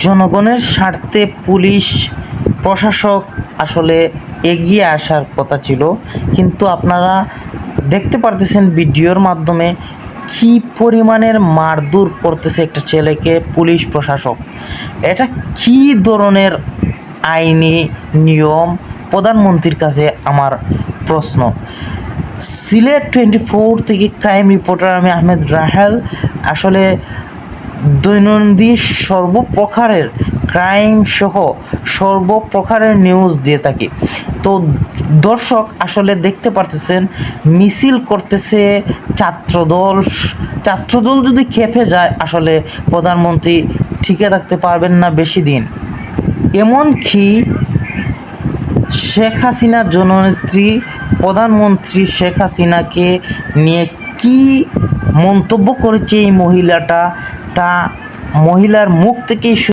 জনগণের স্বার্থে পুলিশ প্রশাসক আসলে এগিয়ে আসার কথা ছিল, কিন্তু আপনারা দেখতে পারতেছেন ভিডিওর মাধ্যমে কী পরিমাণের মারধর করতেছে একটা ছেলেকে পুলিশ প্রশাসক। এটা কী ধরনের আইনি নিয়ম? প্রধানমন্ত্রীর কাছে আমার প্রশ্ন। সিলেট 24 থেকে ক্রাইম রিপোর্টার আমি আহমেদ রাহেল আসলে দৈনন্দিন সর্বপ্রকারের ক্রাইম সহ সর্বপ্রকারের নিউজ দিয়ে থাকি। তো দর্শক আসলে দেখতে পারতেছেন মিছিল করতেছে ছাত্রদল যদি খেপে যায় আসলে প্রধানমন্ত্রী টিকে থাকতে পারবেন না বেশি দিন। এমনকি শেখ হাসিনা জননেত্রী প্রধানমন্ত্রী শেখ হাসিনাকে নিয়ে কি মন্তব্য করেছে এই মহিলাটা, তা মহিলার মুখ থেকেই